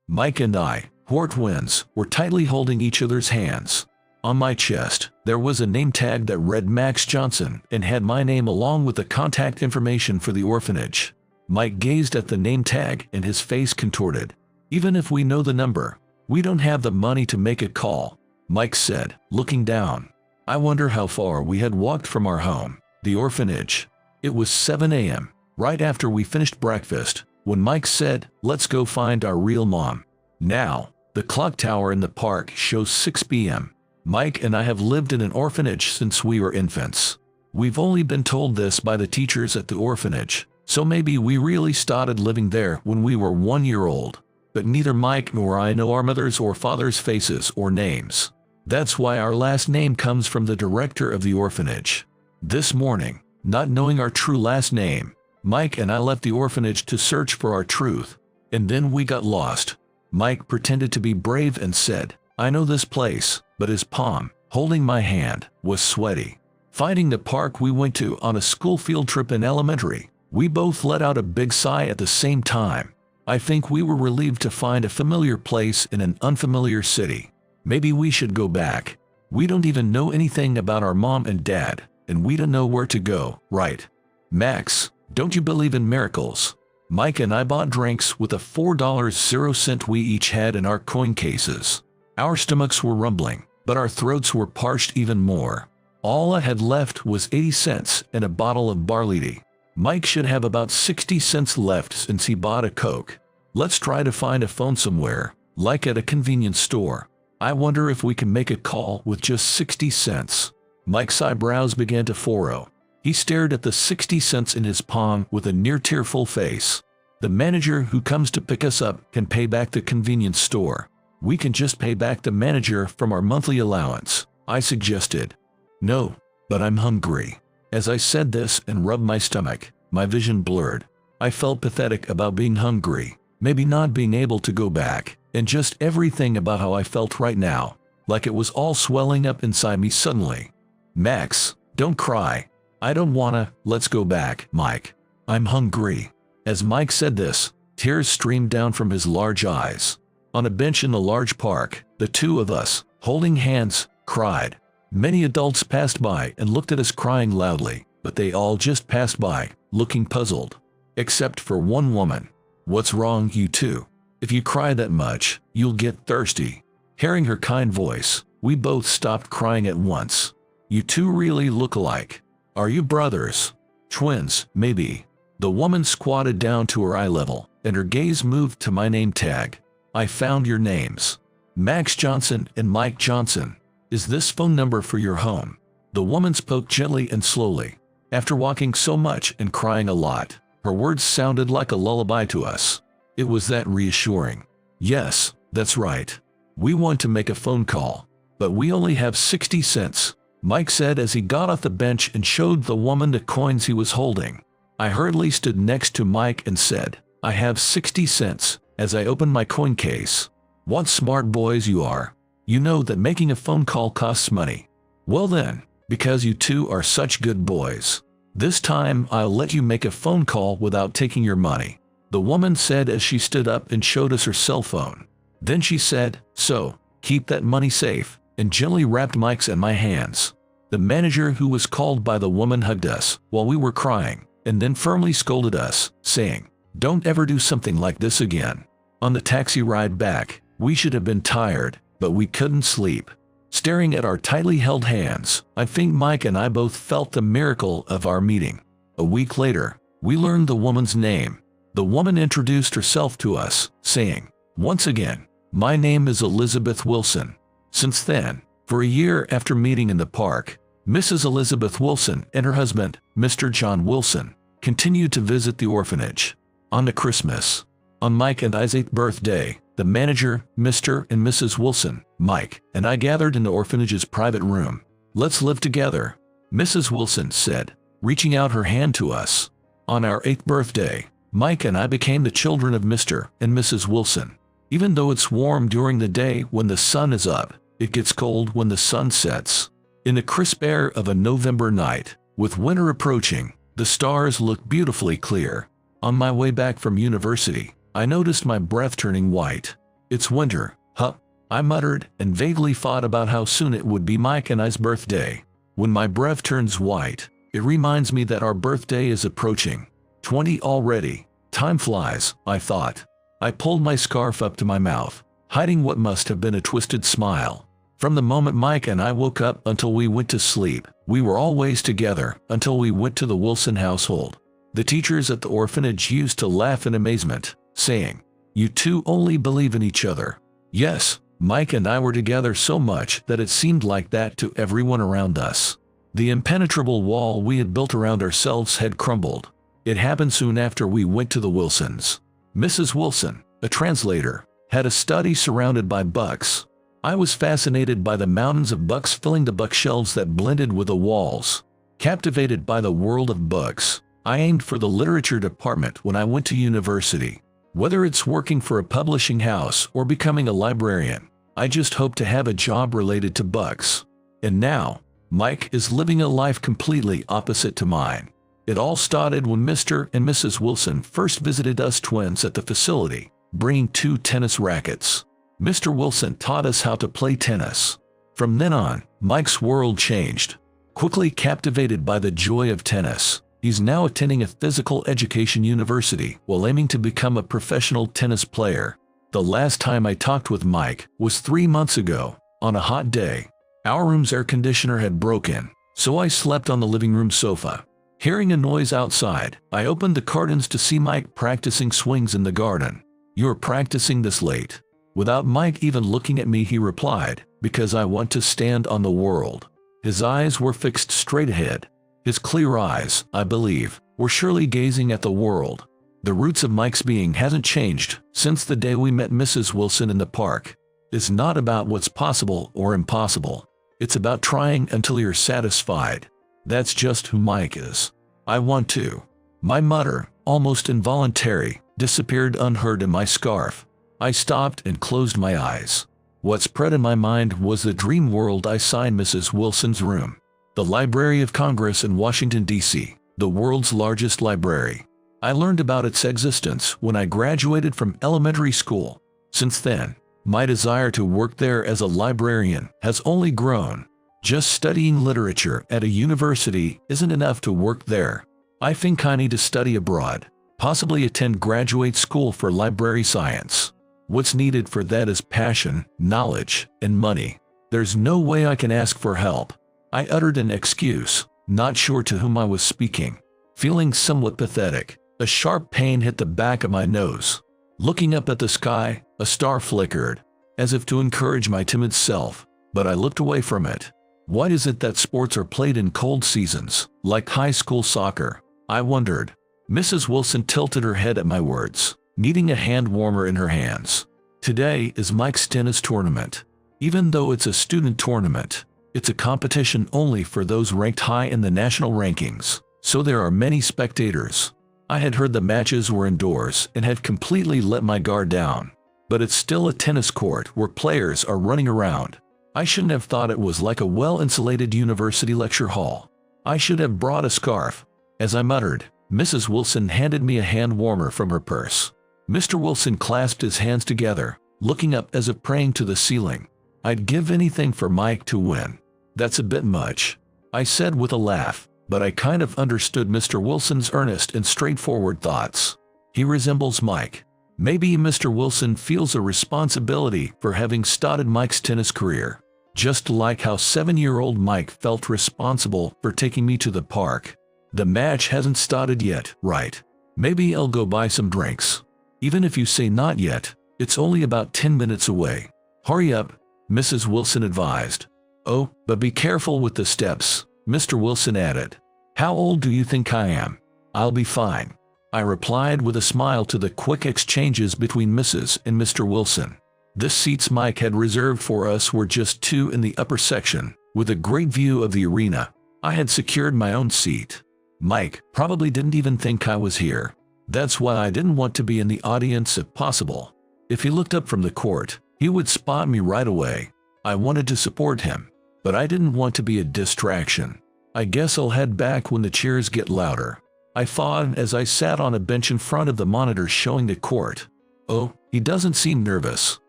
Mike and I, who are twins, were tightly holding each other's hands. On my chest, there was a name tag that read Max Johnson and had my name along with the contact information for the orphanage. Mike gazed at the name tag and his face contorted. Even if we know the number, we don't have the money to make a call, Mike said, looking down. I wonder how far we had walked from our home, the orphanage. It was 7 a.m., right after we finished breakfast, when Mike said, "Let's go find our real mom." Now, the clock tower in the park shows 6 p.m. Mike and I have lived in an orphanage since we were infants. We've only been told this by the teachers at the orphanage, so maybe we really started living there when we were 1 year old. But neither Mike nor I know our mother's or father's faces or names. That's why our last name comes from the director of the orphanage. This morning, not knowing our true last name, Mike and I left the orphanage to search for our truth. And then we got lost. Mike pretended to be brave and said, "I know this place," but his palm, holding my hand, was sweaty. Finding the park we went to on a school field trip in elementary, we both let out a big sigh at the same time. I think we were relieved to find a familiar place in an unfamiliar city. Maybe we should go back. We don't even know anything about our mom and dad, and we don't know where to go, right? Max, don't you believe in miracles? Mike and I bought drinks with the $4.00 we each had in our coin cases. Our stomachs were rumbling, but our throats were parched even more. All I had left was 80 cents and a bottle of barley tea. Mike should have about 60 cents left since he bought a Coke. Let's try to find a phone somewhere, like at a convenience store. I wonder if we can make a call with just 60 cents. Mike's eyebrows began to furrow. He stared at the 60 cents in his palm with a near-tearful face. The manager who comes to pick us up can pay back the convenience store. We can just pay back the manager from our monthly allowance, I suggested. No, but I'm hungry. As I said this and rubbed my stomach, my vision blurred. I felt pathetic about being hungry, maybe not being able to go back, and just everything about how I felt right now, like it was all swelling up inside me suddenly. Max, don't cry. I don't wanna, let's go back, Mike. I'm hungry. As Mike said this, tears streamed down from his large eyes. On a bench in the large park, the two of us, holding hands, cried. Many adults passed by and looked at us crying loudly, but they all just passed by, looking puzzled. Except for one woman. "What's wrong, you two? If you cry that much, you'll get thirsty." Hearing her kind voice, we both stopped crying at once. "You two really look alike. Are you brothers? Twins, maybe?" The woman squatted down to her eye level, and her gaze moved to my name tag. "I found your names. Max Johnson and Mike Johnson. Is this phone number for your home?" The woman spoke gently and slowly. After walking so much and crying a lot, her words sounded like a lullaby to us. It was that reassuring. "Yes, that's right. We want to make a phone call, but we only have 60 cents, Mike said as he got off the bench and showed the woman the coins he was holding. I hurriedly stood next to Mike and said, "I have 60 cents, as I opened my coin case. "What smart boys you are. You know that making a phone call costs money. Well then, because you two are such good boys, this time I'll let you make a phone call without taking your money," the woman said as she stood up and showed us her cell phone. Then she said, "So, keep that money safe," and gently wrapped Mike's and my hands. The manager who was called by the woman hugged us while we were crying, and then firmly scolded us, saying, "Don't ever do something like this again." On the taxi ride back, we should have been tired, but we couldn't sleep. Staring at our tightly held hands, I think Mike and I both felt the miracle of our meeting. A week later, we learned the woman's name. The woman introduced herself to us, saying, "Once again, my name is Elizabeth Wilson." Since then, for a year after meeting in the park, Mrs. Elizabeth Wilson and her husband, Mr. John Wilson, continued to visit the orphanage. On the Christmas, on Mike and I's 8th birthday, the manager, Mr. and Mrs. Wilson, Mike, and I gathered in the orphanage's private room. "Let's live together," Mrs. Wilson said, reaching out her hand to us. On our 8th birthday, Mike and I became the children of Mr. and Mrs. Wilson. Even though it's warm during the day when the sun is up, it gets cold when the sun sets. In the crisp air of a November night, with winter approaching, the stars look beautifully clear. On my way back from university, I noticed my breath turning white. It's winter, huh? I muttered and vaguely thought about how soon it would be Mike and I's birthday. When my breath turns white, it reminds me that our birthday is approaching. 20 already. Time flies, I thought. I pulled my scarf up to my mouth, hiding what must have been a twisted smile. From the moment Mike and I woke up until we went to sleep, we were always together until we went to the Wilson household. The teachers at the orphanage used to laugh in amazement, saying, "You two only believe in each other." Yes, Mike and I were together so much that it seemed like that to everyone around us. The impenetrable wall we had built around ourselves had crumbled. It happened soon after we went to the Wilsons. Mrs. Wilson, a translator, had a study surrounded by books. I was fascinated by the mountains of books filling the bookshelves that blended with the walls. Captivated by the world of books, I aimed for the literature department when I went to university. Whether it's working for a publishing house or becoming a librarian, I just hope to have a job related to books. And now, Mike is living a life completely opposite to mine. It all started when Mr. and Mrs. Wilson first visited us twins at the facility, bringing 2 tennis rackets. Mr. Wilson taught us how to play tennis. From then on, Mike's world changed. Quickly captivated by the joy of tennis, he's now attending a physical education university while aiming to become a professional tennis player. The last time I talked with Mike was 3 months ago, on a hot day. Our room's air conditioner had broken, so I slept on the living room sofa. Hearing a noise outside, I opened the curtains to see Mike practicing swings in the garden. "You're practicing this late?" Without Mike even looking at me, he replied, "Because I want to stand on the world." His eyes were fixed straight ahead. His clear eyes, I believe, were surely gazing at the world. The roots of Mike's being hasn't changed since the day we met Mrs. Wilson in the park. It's not about what's possible or impossible. It's about trying until you're satisfied. That's just who Mike is. I want to. My mutter, almost involuntary, disappeared unheard in my scarf. I stopped and closed my eyes. What spread in my mind was the dream world I signed Mrs. Wilson's room. The Library of Congress in Washington, D.C., the world's largest library. I learned about its existence when I graduated from elementary school. Since then, my desire to work there as a librarian has only grown. Just studying literature at a university isn't enough to work there. I think I need to study abroad, possibly attend graduate school for library science. What's needed for that is passion, knowledge, and money. There's no way I can ask for help. I uttered an excuse, not sure to whom I was speaking. Feeling somewhat pathetic, a sharp pain hit the back of my nose. Looking up at the sky, a star flickered, as if to encourage my timid self, but I looked away from it. Why is it that sports are played in cold seasons, like high school soccer? I wondered. Mrs. Wilson tilted her head at my words, needing a hand warmer in her hands. Today is Mike's tennis tournament. Even though it's a student tournament, it's a competition only for those ranked high in the national rankings, so there are many spectators. I had heard the matches were indoors and had completely let my guard down. But it's still a tennis court where players are running around. I shouldn't have thought it was like a well-insulated university lecture hall. I should have brought a scarf. As I muttered, Mrs. Wilson handed me a hand warmer from her purse. Mr. Wilson clasped his hands together, looking up as if praying to the ceiling. I'd give anything for Mike to win. That's a bit much, I said with a laugh, but I kind of understood Mr. Wilson's earnest and straightforward thoughts. He resembles Mike. Maybe Mr. Wilson feels a responsibility for having started Mike's tennis career, just like how 7-year-old Mike felt responsible for taking me to the park. The match hasn't started yet, right? Maybe I'll go buy some drinks. Even if you say not yet, it's only about 10 minutes away. Hurry up, Mrs. Wilson advised. Oh, but be careful with the steps, Mr. Wilson added. How old do you think I am? I'll be fine, I replied with a smile to the quick exchanges between Mrs. and Mr. Wilson. The seats Mike had reserved for us were just 2 in the upper section, with a great view of the arena. I had secured my own seat. Mike probably didn't even think I was here. That's why I didn't want to be in the audience if possible. If he looked up from the court, he would spot me right away. I wanted to support him, but I didn't want to be a distraction. I guess I'll head back when the cheers get louder, I thought as I sat on a bench in front of the monitor showing the court. Oh, he doesn't seem nervous.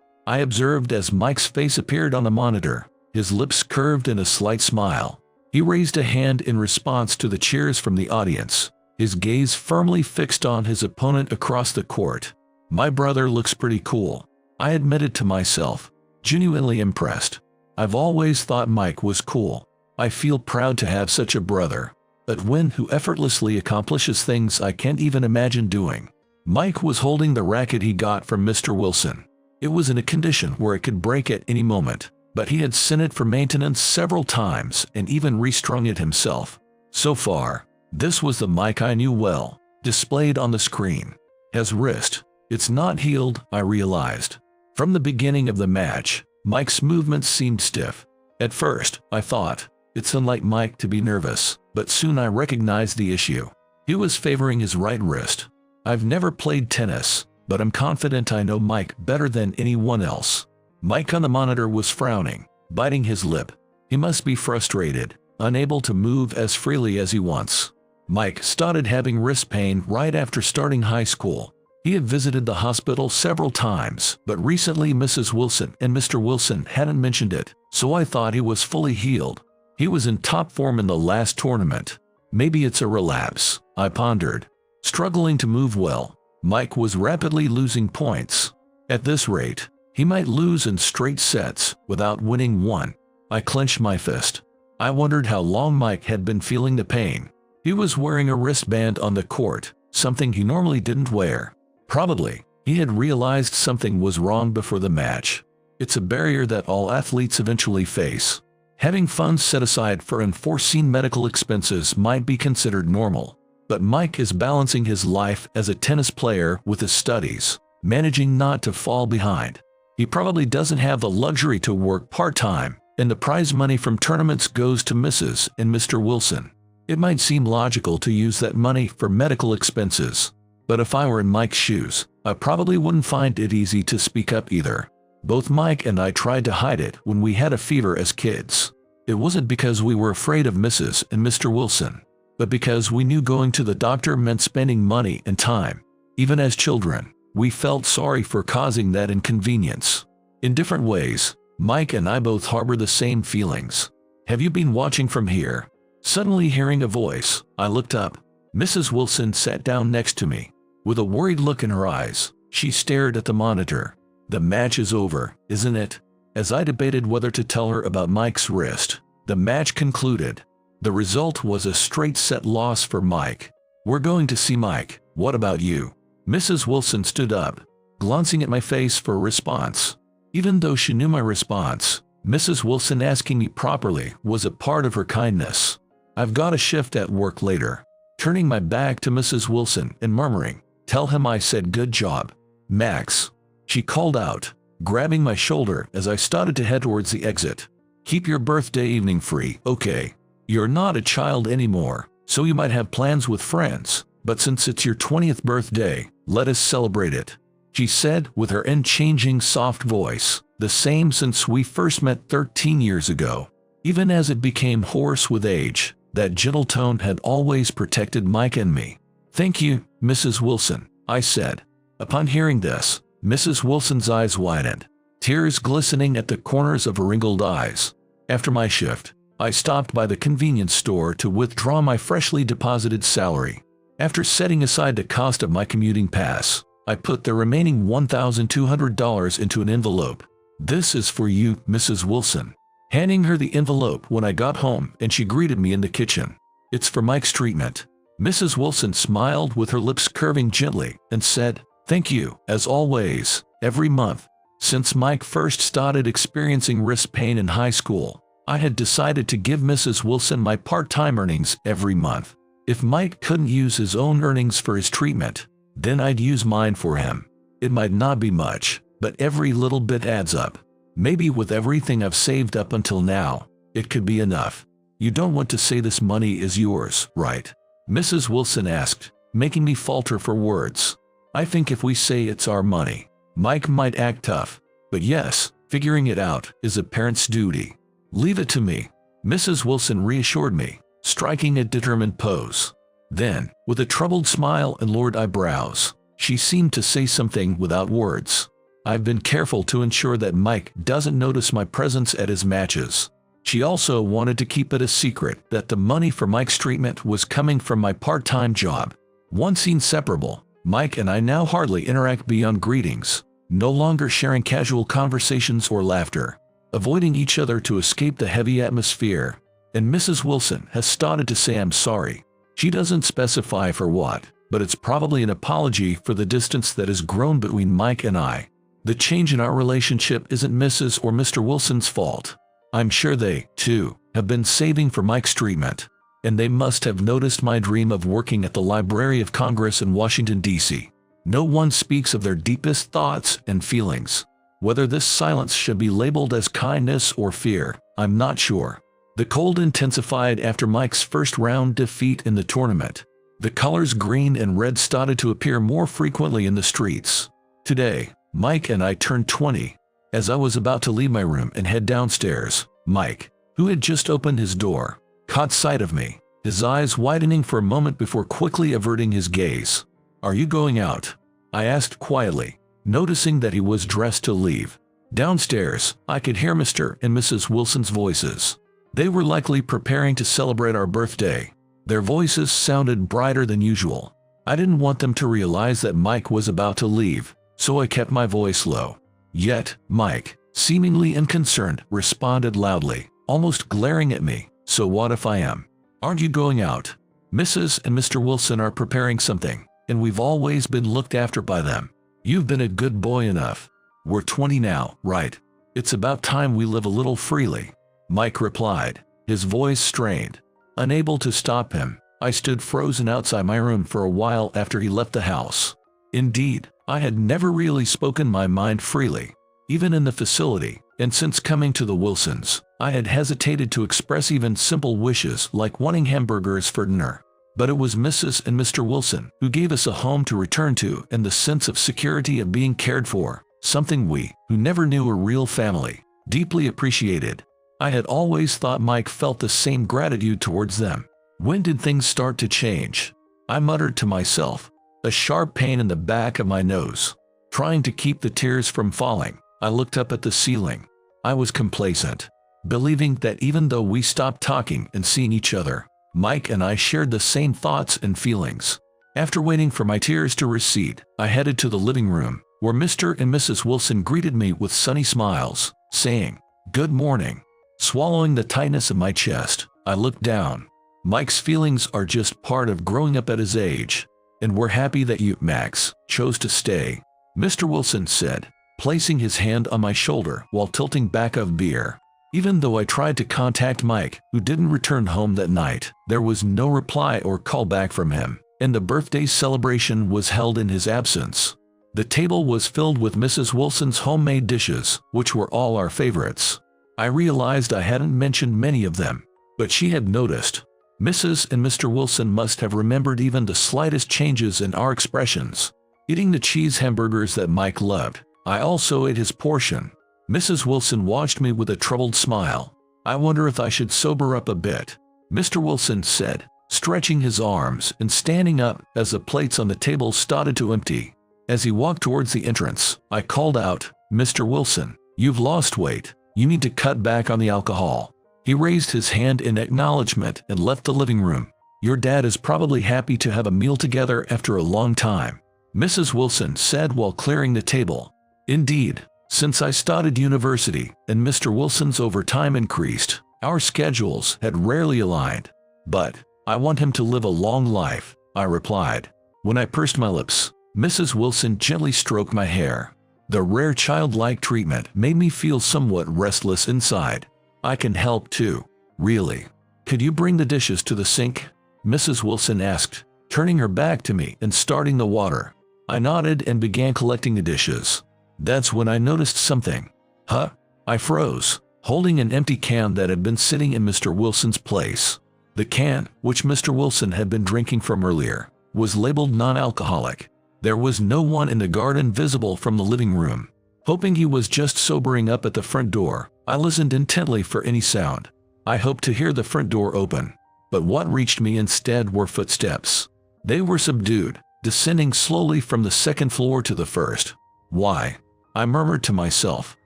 I observed as Mike's face appeared on the monitor, his lips curved in a slight smile. He raised a hand in response to the cheers from the audience, his gaze firmly fixed on his opponent across the court. My brother looks pretty cool, I admitted to myself, genuinely impressed. I've always thought Mike was cool. I feel proud to have such a brother. A twin who effortlessly accomplishes things I can't even imagine doing. Mike was holding the racket he got from Mr. Wilson. It was in a condition where it could break at any moment, but he had sent it for maintenance several times and even restrung it himself. So far, this was the Mike I knew well, displayed on the screen. His wrist. It's not healed, I realized. From the beginning of the match, Mike's movements seemed stiff. At first, I thought, it's unlike Mike to be nervous, but soon I recognized the issue. He was favoring his right wrist. I've never played tennis, but I'm confident I know Mike better than anyone else. Mike on the monitor was frowning, biting his lip. He must be frustrated, unable to move as freely as he wants. Mike started having wrist pain right after starting high school. He had visited the hospital several times, but recently Mrs. Wilson and Mr. Wilson hadn't mentioned it, so I thought he was fully healed. He was in top form in the last tournament. Maybe it's a relapse, I pondered. Struggling to move well, Mike was rapidly losing points. At this rate, he might lose in straight sets without winning one. I clenched my fist. I wondered how long Mike had been feeling the pain. He was wearing a wristband on the court, something he normally didn't wear. Probably, he had realized something was wrong before the match. It's a barrier that all athletes eventually face. Having funds set aside for unforeseen medical expenses might be considered normal. But Mike is balancing his life as a tennis player with his studies, managing not to fall behind. He probably doesn't have the luxury to work part-time, and the prize money from tournaments goes to Mrs. and Mr. Wilson. It might seem logical to use that money for medical expenses. But if I were in Mike's shoes, I probably wouldn't find it easy to speak up either. Both Mike and I tried to hide it when we had a fever as kids. It wasn't because we were afraid of Mrs. and Mr. Wilson, but because we knew going to the doctor meant spending money and time. Even as children, we felt sorry for causing that inconvenience. In different ways, Mike and I both harbor the same feelings. Have you been watching from here? Suddenly hearing a voice, I looked up. Mrs. Wilson sat down next to me. With a worried look in her eyes, she stared at the monitor. The match is over, isn't it? As I debated whether to tell her about Mike's wrist, the match concluded. The result was a straight-set loss for Mike. We're going to see Mike. What about you? Mrs. Wilson stood up, glancing at my face for a response. Even though she knew my response, Mrs. Wilson asking me properly was a part of her kindness. I've got a shift at work later. Turning my back to Mrs. Wilson and murmuring, "Tell him I said good job, Max," she called out, grabbing my shoulder as I started to head towards the exit. "Keep your birthday evening free, okay? You're not a child anymore, so you might have plans with friends, but since it's your 20th birthday, let us celebrate it," she said with her unchanging soft voice, the same since we first met 13 years ago. Even as it became hoarse with age, that gentle tone had always protected Mike and me. "Thank you, Mrs. Wilson," I said. Upon hearing this, Mrs. Wilson's eyes widened, tears glistening at the corners of her wrinkled eyes. After my shift, I stopped by the convenience store to withdraw my freshly deposited salary. After setting aside the cost of my commuting pass, I put the remaining $1,200 into an envelope. "This is for you, Mrs. Wilson," handing her the envelope when I got home and she greeted me in the kitchen. "It's for Mike's treatment." Mrs. Wilson smiled with her lips curving gently and said, "Thank you, as always, every month." Since Mike first started experiencing wrist pain in high school, I had decided to give Mrs. Wilson my part-time earnings every month. If Mike couldn't use his own earnings for his treatment, then I'd use mine for him. It might not be much, but every little bit adds up. Maybe with everything I've saved up until now, it could be enough. "You don't want to say this money is yours, right?" Mrs. Wilson asked, making me falter for words. "I think if we say it's our money, Mike might act tough. But yes, figuring it out is a parent's duty. Leave it to me," Mrs. Wilson reassured me, striking a determined pose. Then, with a troubled smile and lowered eyebrows, she seemed to say something without words. I've been careful to ensure that Mike doesn't notice my presence at his matches. She also wanted to keep it a secret that the money for Mike's treatment was coming from my part-time job. Once inseparable, Mike and I now hardly interact beyond greetings, no longer sharing casual conversations or laughter, avoiding each other to escape the heavy atmosphere. And Mrs. Wilson has started to say I'm sorry. She doesn't specify for what, but it's probably an apology for the distance that has grown between Mike and I. The change in our relationship isn't Mrs. or Mr. Wilson's fault. I'm sure they, too, have been saving for Mike's treatment, and they must have noticed my dream of working at the Library of Congress in Washington, D.C. No one speaks of their deepest thoughts and feelings. Whether this silence should be labeled as kindness or fear, I'm not sure. The cold intensified after Mike's first round defeat in the tournament. The colors green and red started to appear more frequently in the streets. Today, Mike and I turned 20. As I was about to leave my room and head downstairs, Mike, who had just opened his door, caught sight of me, his eyes widening for a moment before quickly averting his gaze. "Are you going out?" I asked quietly, noticing that he was dressed to leave. Downstairs, I could hear Mr. and Mrs. Wilson's voices. They were likely preparing to celebrate our birthday. Their voices sounded brighter than usual. I didn't want them to realize that Mike was about to leave, so I kept my voice low. Yet, Mike, seemingly unconcerned, responded loudly, almost glaring at me. "So what if I am? Aren't you going out? Mrs. and Mr. Wilson are preparing something, and we've always been looked after by them. You've been a good boy enough. We're 20 now, right? It's about time we live a little freely," Mike replied, his voice strained. Unable to stop him, I stood frozen outside my room for a while after he left the house. Indeed, I had never really spoken my mind freely, even in the facility, and since coming to the Wilsons, I had hesitated to express even simple wishes like wanting hamburgers for dinner. But it was Mrs. and Mr. Wilson who gave us a home to return to and the sense of security of being cared for, something we, who never knew a real family, deeply appreciated. I had always thought Mike felt the same gratitude towards them. When did things start to change? I muttered to myself, a sharp pain in the back of my nose. Trying to keep the tears from falling, I looked up at the ceiling. I was complacent, believing that even though we stopped talking and seeing each other, Mike and I shared the same thoughts and feelings. After waiting for my tears to recede, I headed to the living room, where Mr. and Mrs. Wilson greeted me with sunny smiles, saying, "Good morning." Swallowing the tightness of my chest, I looked down. Mike's feelings are just part of growing up at his age, and we're happy that you, Max, chose to stay, Mr. Wilson said, placing his hand on my shoulder while tilting back a beer. Even though I tried to contact Mike, who didn't return home that night, there was no reply or call back from him, and the birthday celebration was held in his absence. The table was filled with Mrs. Wilson's homemade dishes, which were all our favorites. I realized I hadn't mentioned many of them, but she had noticed. Mrs. and Mr. Wilson must have remembered even the slightest changes in our expressions. Eating the cheese hamburgers that Mike loved, I also ate his portion. Mrs. Wilson watched me with a troubled smile. "I wonder if I should sober up a bit," Mr. Wilson said, stretching his arms and standing up as the plates on the table started to empty. As he walked towards the entrance, I called out, "Mr. Wilson, you've lost weight. You need to cut back on the alcohol." He raised his hand in acknowledgement and left the living room. "Your dad is probably happy to have a meal together after a long time," Mrs. Wilson said while clearing the table. Indeed, since I started university and Mr. Wilson's overtime increased, our schedules had rarely aligned. "But I want him to live a long life," I replied. When I pursed my lips, Mrs. Wilson gently stroked my hair. The rare childlike treatment made me feel somewhat restless inside. "I can help too. Really? Could you bring the dishes to the sink?" Mrs. Wilson asked, turning her back to me and starting the water. I nodded and began collecting the dishes. That's when I noticed something. "Huh?" I froze, holding an empty can that had been sitting in Mr. Wilson's place. The can, which Mr. Wilson had been drinking from earlier, was labeled non-alcoholic. There was no one in the garden visible from the living room. Hoping he was just sobering up at the front door, I listened intently for any sound. I hoped to hear the front door open, but what reached me instead were footsteps. They were subdued, descending slowly from the second floor to the first. "Why?" I murmured to myself,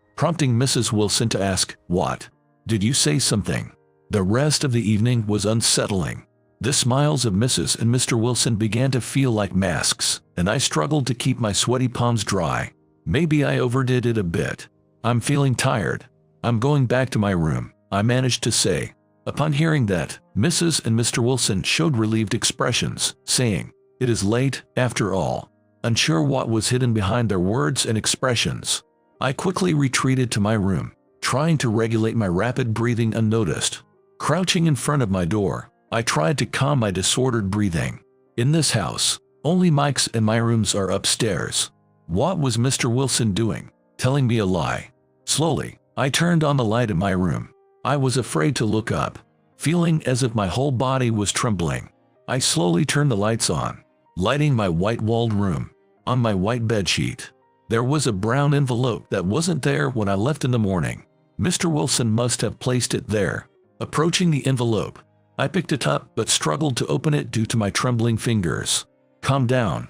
prompting Mrs. Wilson to ask, "What? Did you say something?" The rest of the evening was unsettling. The smiles of Mrs. and Mr. Wilson began to feel like masks, and I struggled to keep my sweaty palms dry. Maybe I overdid it a bit. "I'm feeling tired. I'm going back to my room," I managed to say. Upon hearing that, Mrs. and Mr. Wilson showed relieved expressions, saying, "It is late, after all." Unsure what was hidden behind their words and expressions, I quickly retreated to my room, trying to regulate my rapid breathing unnoticed. Crouching in front of my door, I tried to calm my disordered breathing. In this house, only Mike's and my rooms are upstairs. What was Mr. Wilson doing? Telling me a lie? Slowly, I turned on the light in my room. I was afraid to look up, feeling as if my whole body was trembling. I slowly turned the lights on, lighting my white-walled room. On my white bedsheet, there was a brown envelope that wasn't there when I left in the morning. Mr. Wilson must have placed it there. Approaching the envelope, I picked it up but struggled to open it due to my trembling fingers. Calm down,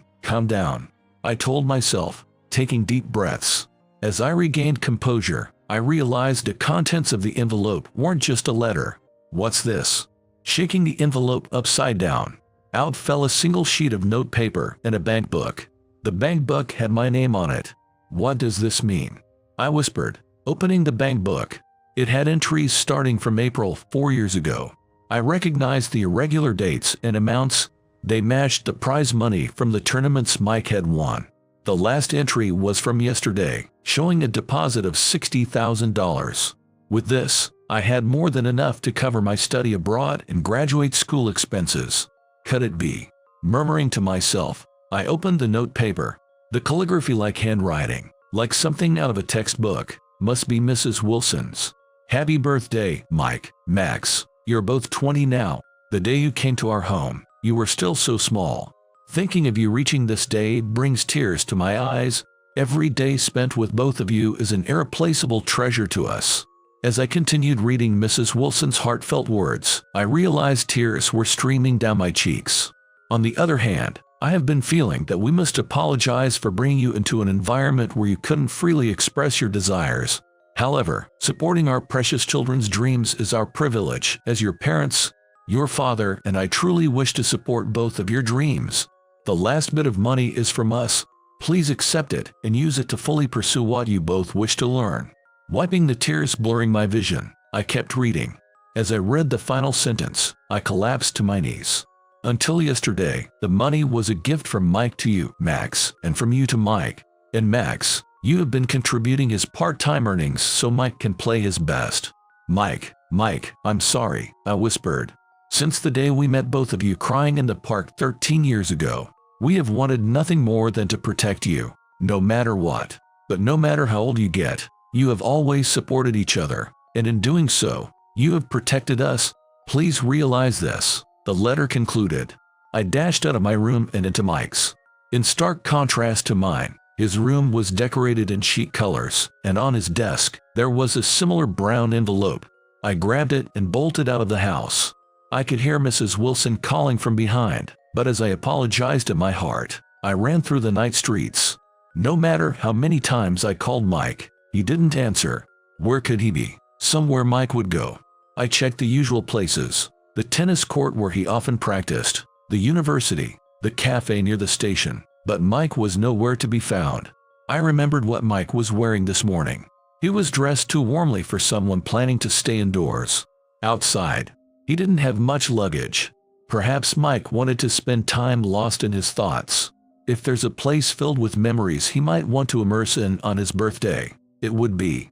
I told myself, taking deep breaths. As I regained composure, I realized the contents of the envelope weren't just a letter. "What's this?" Shaking the envelope upside down, out fell a single sheet of note paper and a bank book. The bank book had my name on it. "What does this mean?" I whispered, opening the bank book. It had entries starting from April 4 years ago. I recognized the irregular dates and amounts. They matched the prize money from the tournaments Mike had won. The last entry was from yesterday, showing a deposit of $60,000. With this, I had more than enough to cover my study abroad and graduate school expenses. Could it be? Murmuring to myself, I opened the note paper. The calligraphy-like handwriting, like something out of a textbook, must be Mrs. Wilson's. "Happy birthday, Mike, Max. You're both 20 now. The day you came to our home, you were still so small. Thinking of you reaching this day brings tears to my eyes. Every day spent with both of you is an irreplaceable treasure to us." As I continued reading Mrs. Wilson's heartfelt words, I realized tears were streaming down my cheeks. On the other hand, I have been feeling that we must apologize for bringing you into an environment where you couldn't freely express your desires. However, supporting our precious children's dreams is our privilege as your parents, your father, and I truly wish to support both of your dreams. The last bit of money is from us. Please accept it and use it to fully pursue what you both wish to learn. Wiping the tears blurring my vision, I kept reading. As I read the final sentence, I collapsed to my knees. "Until yesterday, the money was a gift from Mike to you, Max, and from you to Mike. And Max, you have been contributing his part-time earnings so Mike can play his best." Mike, I'm sorry," I whispered. "Since the day we met both of you crying in the park 13 years ago, we have wanted nothing more than to protect you, no matter what. But no matter how old you get, you have always supported each other, and in doing so, you have protected us. Please realize this." The letter concluded. I dashed out of my room and into Mike's. In stark contrast to mine, his room was decorated in chic colors, and on his desk, there was a similar brown envelope. I grabbed it and bolted out of the house. I could hear Mrs. Wilson calling from behind, but as I apologized in my heart, I ran through the night streets. No matter how many times I called Mike, he didn't answer. Where could he be? Somewhere Mike would go. I checked the usual places. The tennis court where he often practiced, the university, the cafe near the station, but Mike was nowhere to be found. I remembered what Mike was wearing this morning. He was dressed too warmly for someone planning to stay indoors. Outside, he didn't have much luggage. Perhaps Mike wanted to spend time lost in his thoughts. If there's a place filled with memories he might want to immerse in on his birthday, it would be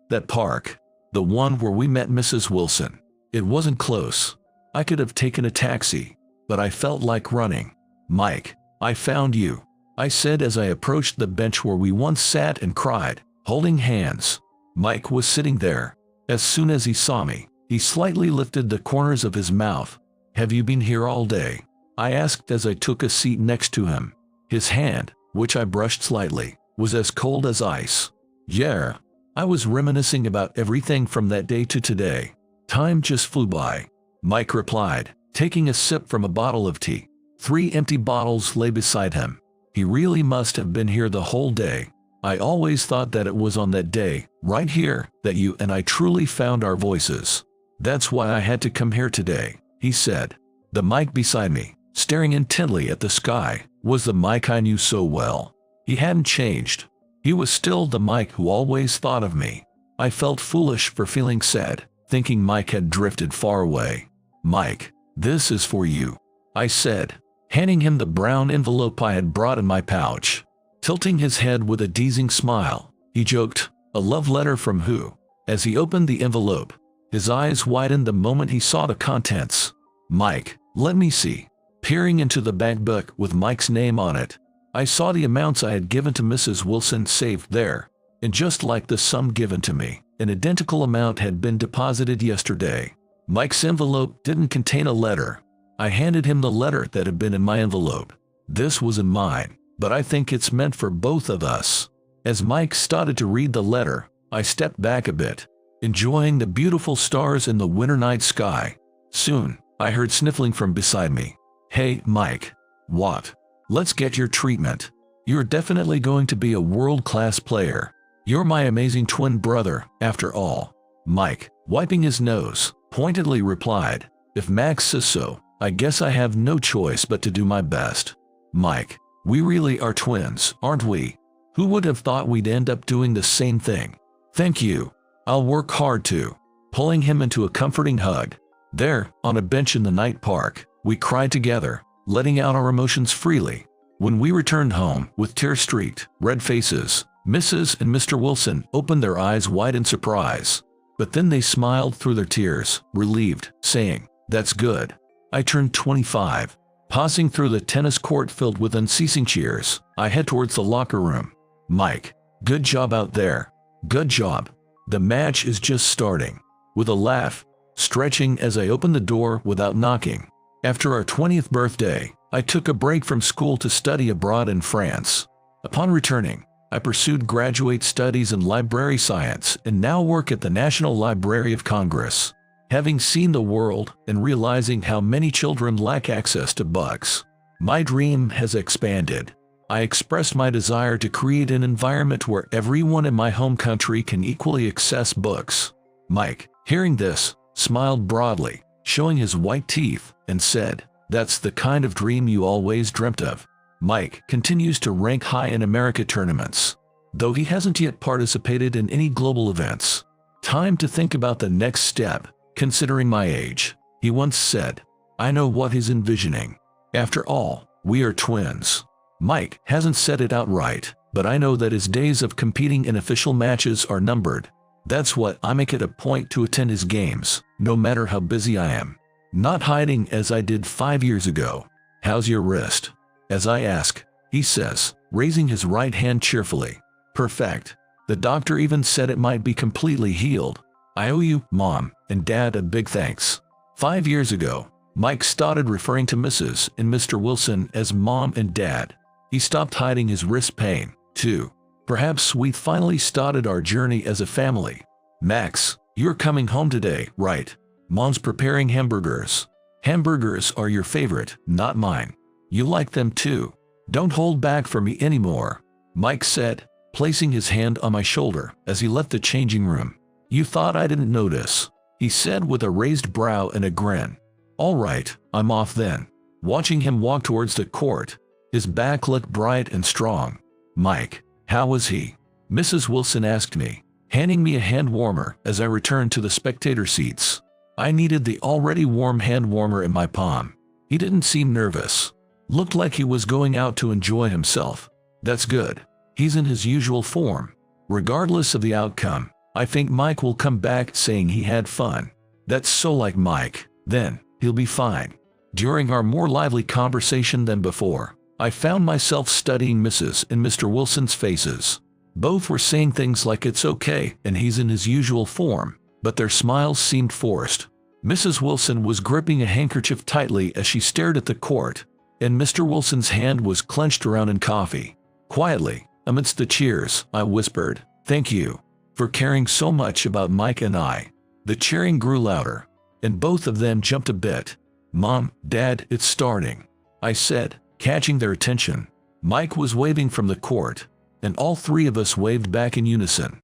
that park, the one where we met Mrs. Wilson. It wasn't close. I could have taken a taxi, but I felt like running. "Mike, I found you," I said as I approached the bench where we once sat and cried, holding hands. Mike was sitting there. As soon as he saw me, he slightly lifted the corners of his mouth. "Have you been here all day?" I asked as I took a seat next to him. His hand, which I brushed slightly, was as cold as ice. "Yeah." I was reminiscing about everything from that day to today. Time just flew by. Mike replied, taking a sip from a bottle of tea. 3 empty bottles lay beside him. He really must have been here the whole day. I always thought that it was on that day, right here, that you and I truly found our voices. That's why I had to come here today," he said. The Mike beside me, staring intently at the sky, was the Mike I knew so well. He hadn't changed. He was still the Mike who always thought of me. I felt foolish for feeling sad, thinking Mike had drifted far away. "Mike, this is for you," I said, handing him the brown envelope I had brought in my pouch. Tilting his head with a teasing smile, he joked, "A love letter from who?" As he opened the envelope, his eyes widened the moment he saw the contents. "Mike, let me see." Peering into the bank book with Mike's name on it, I saw the amounts I had given to Mrs. Wilson saved there, and just like the sum given to me, an identical amount had been deposited yesterday. Mike's envelope didn't contain a letter. I handed him the letter that had been in my envelope. "This wasn't mine, but I think it's meant for both of us." As Mike started to read the letter, I stepped back a bit, enjoying the beautiful stars in the winter night sky. Soon, I heard sniffling from beside me. "Hey, Mike." "What?" "Let's get your treatment. You're definitely going to be a world-class player. You're my amazing twin brother, after all." Mike, wiping his nose, pointedly replied, "If Max says so, I guess I have no choice but to do my best." "Mike, we really are twins, aren't we? Who would have thought we'd end up doing the same thing?" "Thank you. I'll work hard to." Pulling him into a comforting hug. There, on a bench in the night park, we cried together, letting out our emotions freely. When we returned home, with tear-streaked, red faces, Mrs. and Mr. Wilson opened their eyes wide in surprise. But then they smiled through their tears, relieved, saying, "That's good." I turned 25. Passing through the tennis court filled with unceasing cheers, I head towards the locker room. "Mike, good job out there. Good job. The match is just starting." With a laugh, stretching as I opened the door without knocking. After our 20th birthday, I took a break from school to study abroad in France. Upon returning, I pursued graduate studies in library science and now work at the National Library of Congress. Having seen the world and realizing how many children lack access to books, my dream has expanded. I expressed my desire to create an environment where everyone in my home country can equally access books. Mike, hearing this, smiled broadly, showing his white teeth, and said, "That's the kind of dream you always dreamt of." Mike continues to rank high in America tournaments, though he hasn't yet participated in any global events. "Time to think about the next step, considering my age," he once said. I know what he's envisioning. After all, we are twins. Mike hasn't said it outright, but I know that his days of competing in official matches are numbered. That's what I make it a point to attend his games, no matter how busy I am. Not hiding as I did 5 years ago. "How's your wrist?" As I ask, he says, raising his right hand cheerfully. "Perfect. The doctor even said it might be completely healed. I owe you, Mom, and Dad a big thanks." 5 years ago, Mike started referring to Mrs. and Mr. Wilson as Mom and Dad. He stopped hiding his wrist pain, too. Perhaps we finally started our journey as a family. "Max, you're coming home today, right? Mom's preparing hamburgers. Hamburgers are your favorite, not mine. You like them too. Don't hold back for me anymore," Mike said, placing his hand on my shoulder as he left the changing room. "You thought I didn't notice," he said with a raised brow and a grin. "All right, I'm off then." Watching him walk towards the court, his back looked bright and strong. "Mike, how was he?" Mrs. Wilson asked me, handing me a hand warmer as I returned to the spectator seats. I needed the already warm hand warmer in my palm. He didn't seem nervous. Looked like he was going out to enjoy himself. That's good. He's in his usual form. Regardless of the outcome, I think Mike will come back saying he had fun. That's so like Mike. Then, he'll be fine. During our more lively conversation than before, I found myself studying Mrs. and Mr. Wilson's faces. Both were saying things like it's okay and he's in his usual form, but their smiles seemed forced. Mrs. Wilson was gripping a handkerchief tightly as she stared at the court, and Mr. Wilson's hand was clenched around in coffee. Quietly, amidst the cheers, I whispered, "Thank you for caring so much about Mike and I." The cheering grew louder, and both of them jumped a bit. "Mom, Dad, it's starting," I said, catching their attention. Mike was waving from the court, and all three of us waved back in unison.